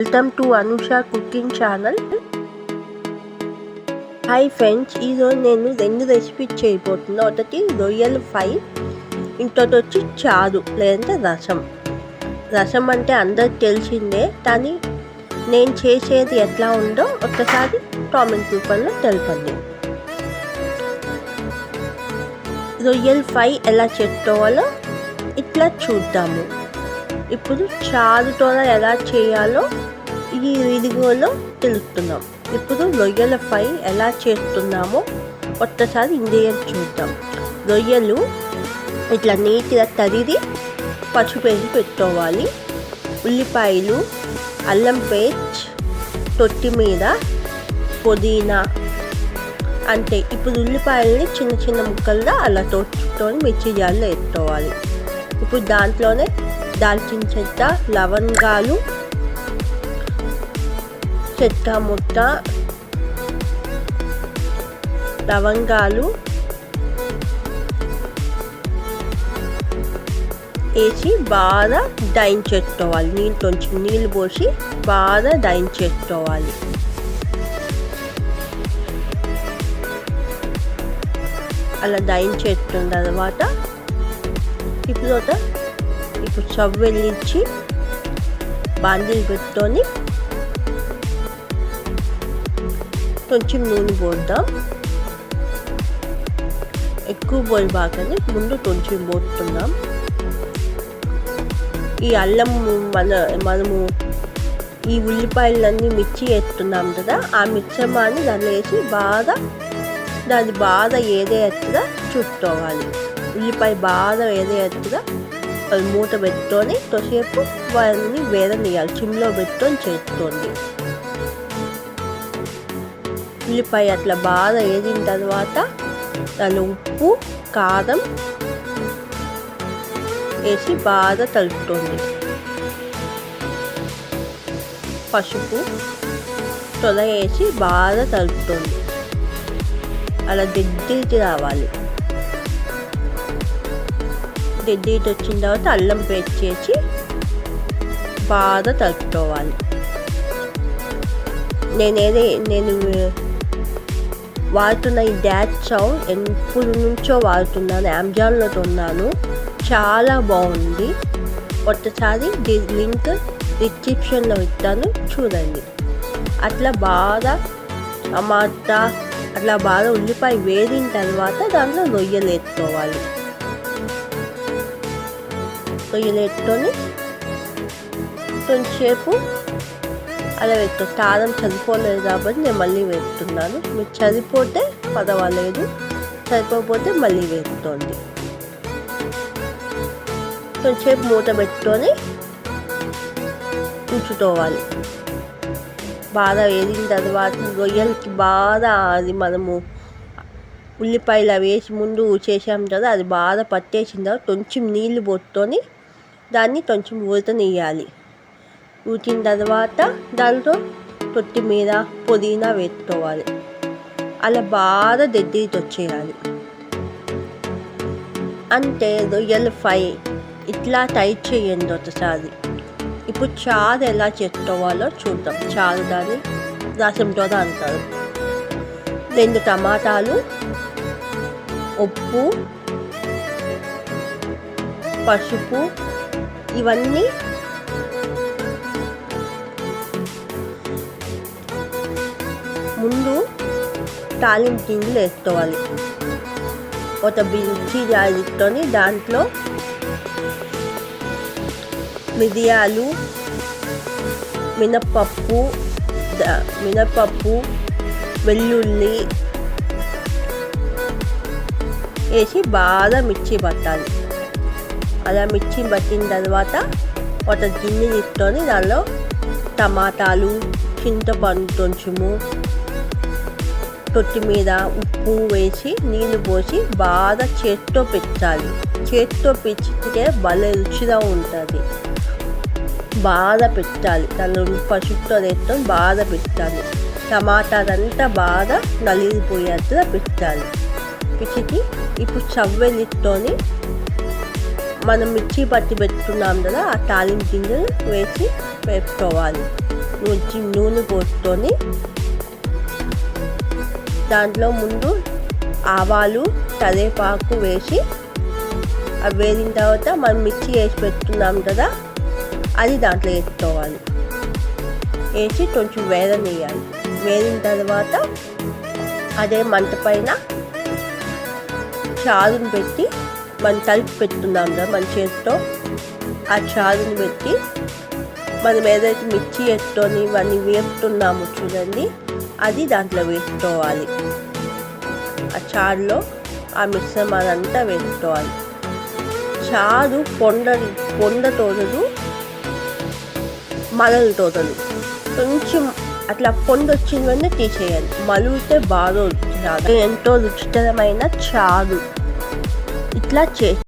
Welcome to Anusha cooking channel. Hi friends, ఈరోజు నేను 2 recipes చేయబోతున్నా. ఒకటి రొయ్యల ఫ్రై, ఇంకోటి వచ్చి చారు లేదంటే రసం అంటే అందరికి తెలిసిందే, కానీ నేను చేసేది ఎట్లా ఉందో ఒకసారి కామెంట్ రూపంలో తెలపండి. రొయ్యల ఫ్రై ఎలా చేసుకోవాలో ఇట్లా చూద్దాము. ఇప్పుడు చారుతో ఎలా చేయాలో ఈ వీడియోలో తెలుస్తున్నాం. ఇప్పుడు రొయ్యల ఫ్రై ఎలా చేస్తున్నామో ఒక్కసారి ఇంగ్రీడియంట్స్ చూద్దాం. రొయ్యలు ఇట్లా నీట్గా తరిగి పసుపు వేసి పెట్టుకోవాలి. ఉల్లిపాయలు, అల్లం పేస్ట్, కొత్తిమీర, పుదీనా. అంటే ఇప్పుడు ఉల్లిపాయలని చిన్న చిన్న ముక్కలుగా అలా తోచుకొని మిర్చి జార్లో వేసుకోవాలి. ఇప్పుడు దాంట్లోనే దాల్చిన చెక్క, లవంగాలు, చెక్క ముక్క, లవంగాలు వేసి బాగా దంచేసుకోవాలి. కొంచెం నీళ్ళు పోసి బాగా దంచేసుకోవాలి. అలా దంచేసుకున్న తర్వాత ఇప్పుడు స్టవ్ వెలిగించి బాండీలు పెట్టుకొని కొంచెం నూనె పోద్దాం. ఎక్కువ పోయబాకని ముందు కొంచెం పోతున్నాం. ఈ అల్లం మనము ఈ ఉల్లిపాయలన్నీ మిర్చి వేస్తున్నాం కదా, ఆ మిశ్రమాన్ని దాన్ని వేసి దాన్ని బాగా ఏదేట్టుగా చుట్టుకోవాలి. ఉల్లిపాయ బాగా ఏదేట్టుగా అది మూత పెట్టుకొని కొద్దిసేపు వాటిని వేరనియాలి. సిమ్లో పెట్టుకొని చేసుకోండి. ఉల్లిపాయ అట్లా బాగా వేగిన తర్వాత దాని ఉప్పు, కారం వేసి బాగా కలుపుకోండి. పసుపు వేసి బాగా కలుపుకోండి. అలా దగ్గరికి రావాలి. దగ్గరికి వచ్చిన తర్వాత అల్లం పేస్ట్ చేసి బాగా కలుపుకోవాలి. నేను వాడుతున్న ఈ డాష్ సౌండ్ ఎప్పుడు నుంచో వాడుతున్నాను, అమెజాన్లో కొన్నాను. చాలా బాగుంది. ఒకసారి లింక్ డిస్క్రిప్షన్లో ఇస్తాను, చూడండి. అట్లా బాగా టమాటా అట్లా బాగా ఉల్లిపాయ వేగిన తర్వాత దాంట్లో రొయ్యలు వేసుకోవాలి. రొయ్యలు వేసుకొని కొంచెంసేపు అలా వేసుకో. కారం సరిపోలేదు కాబట్టి నేను మళ్ళీ వేస్తున్నాను. మీకు సరిపోతే పర్వాలేదు, సరిపోతే మళ్ళీ వేసుకోండి. కొంచెంసేపు మూత పెట్టుకొని ఉంచుకోవాలి. బాగా వేగిన తర్వాత రొయ్యలకి బాగా అది మనము ఉల్లిపాయలు అవి వేసి ముందు చేసాం కదా, అది బాగా పట్టేసిన తర్వాత కొంచెం నీళ్ళు పోసుకొని దాన్ని కొంచెం ఉడకనియాలి. ఉడికిన తర్వాత దాంట్లో కొత్తిమీర, పుదీనా వేసుకోవాలి. అలా బాగా దగ్గరికి వచ్చేయాలి. అంటే రొయ్యల ఫ్రై ఇట్లా టైట్ చేయండి ఒకసారి. ఇప్పుడు చారు ఎలా చేసుకోవాలో చూద్దాం. చారు దాన్ని రసంతో అంటారు. 2 టమాటాలు, ఉప్పు, పసుపు ఇవన్నీ ముందు తాలింపు గింజలు వేసుకోవాలి. ఒక మిర్చి జాడితోని దాంట్లో మిరియాలు, మినప్పప్పు, వెల్లుల్లి వేసి బాగా మిర్చి పట్టాలి. అలా మిర్చి పట్టిన తర్వాత ఒక గిన్నె తీసుకొని దానిలో టమాటాలు, చింతపండు కొంచెము, కొత్తిమీర, ఉప్పు వేసి నీళ్ళు పోసి బాగా చేత్తో పెట్టాలి. చేత్తో పెంచితే భలే రుచిగా ఉంటుంది. బాగా పెట్టాలి. దానిలో పసుపుతో వేసుకొని బాగా పెట్టాలి. టమాటాలంతా బాగా నలిగిపోయేట్టుగా పెట్టాలి. పిచ్చికి ఇప్పుడు చవ్వెలితోని మనం మిర్చి పట్టి పెట్టుకున్నాం కదా, ఆ తాలింపు గింజలు వేసి వేసుకోవాలి. నూనె పోసుకొని దాంట్లో ముందు ఆవాలు కరివేపాకు వేసి అవి వేసిన తర్వాత మనం మిక్సీ వేసి పెట్టుకున్నాం కదా, అది దాంట్లో వేసుకోవాలి. వేసి కొంచెం వేగనియాలి. వేగిన తర్వాత అదే మంట పైన చారుని పెట్టి మనం కలిపి పెట్టుకున్నాం కదా మన చేతితో, ఆ చారుని పెట్టి మనం ఏదైతే మిర్చి వేసుకొని ఇవన్నీ వేపుతున్నాము చూడండి, అది దాంట్లో వేసుకోవాలి. ఆ చారులో ఆ మిశ్రమాలంతా వేసుకోవాలి. చారు పొందతోనదు, మలలతోనదు. కొంచెం అట్లా పొందొచ్చిన వెంటనే తీసేయాలి. మలుగితే బాగా చారు. ఎంతో రుచికరమైన చారు ఇట్లా